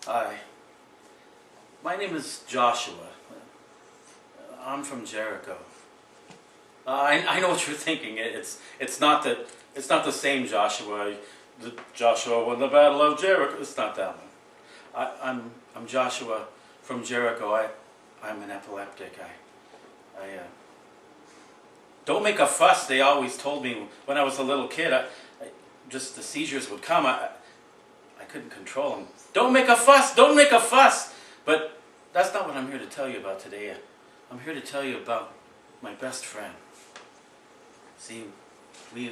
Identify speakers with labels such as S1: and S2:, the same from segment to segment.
S1: Hi, my name is Joshua. I'm from Jericho. I know what you're thinking. It's not the same Joshua. The Joshua won the Battle of Jericho. It's not that one. I'm Joshua from Jericho. I'm an epileptic. I don't make a fuss. They always told me when I was a little kid. Just the seizures would come. I couldn't control them. Don't make a fuss. Don't make a fuss. But that's not what I'm here to tell you about today. I'm here to tell you about my best friend. See, we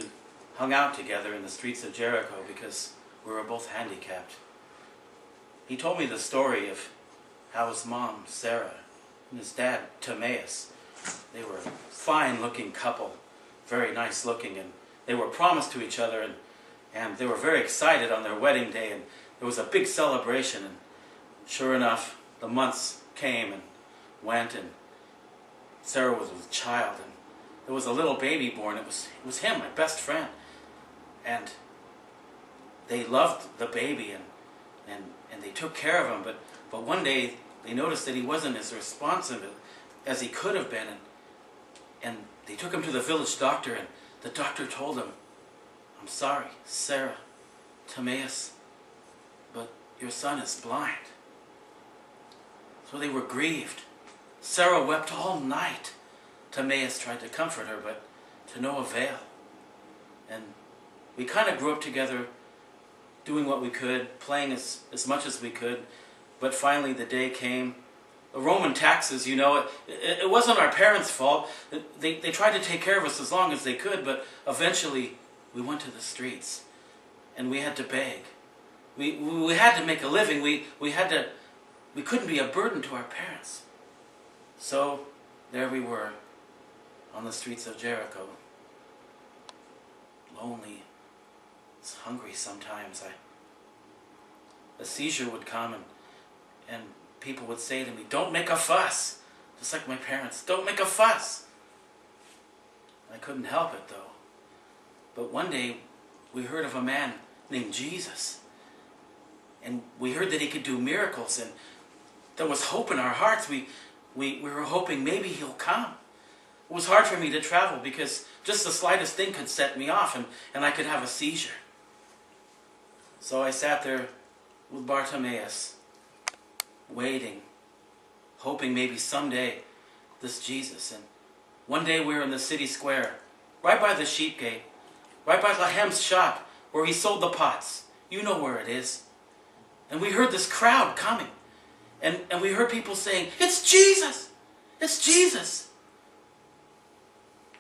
S1: hung out together in the streets of Jericho because we were both handicapped. He told me the story of how his mom, Sarah, and his dad, Timaeus, they were a fine-looking couple, very nice-looking, and they were promised to each other, and they were very excited on their wedding day, and there was a big celebration, and sure enough, the months came and went, and Sarah was with child, and there was a little baby born. It was him, my best friend, and they loved the baby, and they took care of him, but one day they noticed that he wasn't as responsive as he could have been, and they took him to the village doctor, and the doctor told him, "I'm sorry, Sarah, Timaeus, but your son is blind." So they were grieved. Sarah wept all night. Timaeus tried to comfort her, but to no avail. And we kind of grew up together, doing what we could, playing as much as we could, but finally the day came. The Roman taxes, you know, it wasn't our parents' fault. They tried to take care of us as long as they could, but eventually we went to the streets, and we had to beg. We had to make a living. We couldn't be a burden to our parents. So there we were, on the streets of Jericho. Lonely, hungry sometimes. A seizure would come, and people would say to me, "Don't make a fuss." Just like my parents, "Don't make a fuss." I couldn't help it though. But one day we heard of a man named Jesus. And we heard that he could do miracles, and there was hope in our hearts. We were hoping maybe he'll come. It was hard for me to travel because just the slightest thing could set me off, and I could have a seizure. So I sat there with Bartimaeus, waiting, hoping maybe someday this Jesus. And one day we were in the city square, right by the sheep gate, right by Lahem's shop where he sold the pots. You know where it is. And we heard this crowd coming. And we heard people saying, "It's Jesus! It's Jesus!"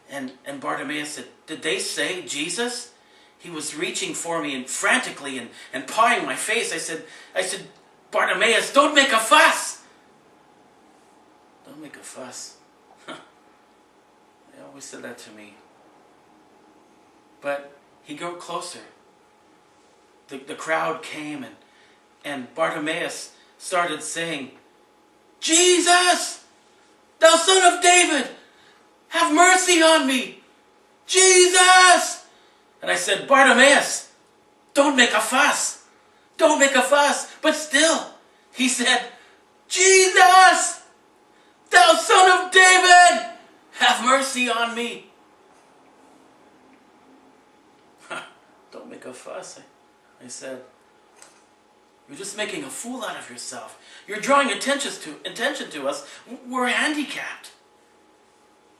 S1: And Bartimaeus said, "Did they say Jesus?" He was reaching for me and frantically and pawing my face. I said, "Bartimaeus, don't make a fuss!" Don't make a fuss. They always said that to me. But he got closer. The crowd came, and Bartimaeus started saying, "Jesus, thou son of David, have mercy on me! Jesus!" And I said, "Bartimaeus, don't make a fuss. Don't make a fuss." But still, he said, "Jesus, thou son of David, have mercy on me." "Don't make a fuss," I said. "You're just making a fool out of yourself. You're drawing attention to us. We're handicapped."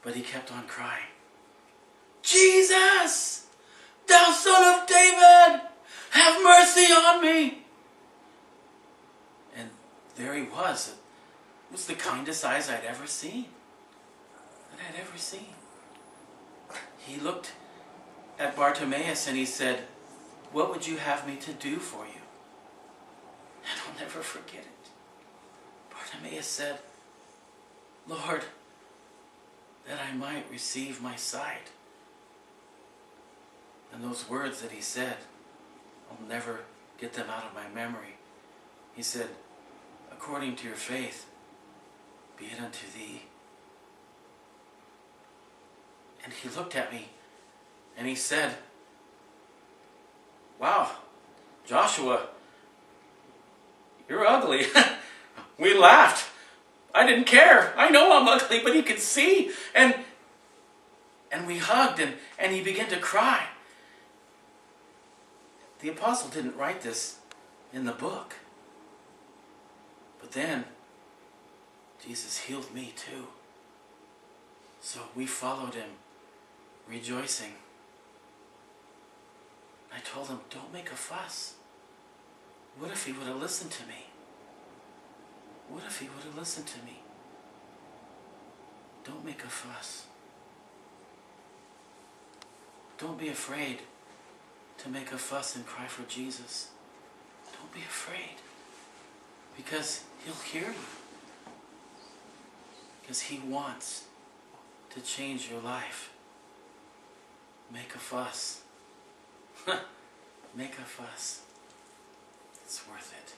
S1: But he kept on crying, "Jesus, thou son of David, have mercy on me." And there he was. It was the kindest eyes I'd ever seen. He looked at Bartimaeus and he said, "What would you have me to do for you?" And I'll never forget it. Bartimaeus said, "Lord, that I might receive my sight." And those words that he said, I'll never get them out of my memory. He said, "According to your faith, be it unto thee." And he looked at me and he said, "Wow, Joshua, you're ugly. We laughed. I didn't care. I know I'm ugly, but he could see. And we hugged, and he began to cry. The apostle didn't write this in the book. But then, Jesus healed me too. So we followed him, rejoicing. I told him, don't make a fuss. What if he would have listened to me? What if he would have listened to me? Don't make a fuss. Don't be afraid to make a fuss and cry for Jesus. Don't be afraid. Because he'll hear you. Because he wants to change your life. Make a fuss. Make a fuss. It's worth it.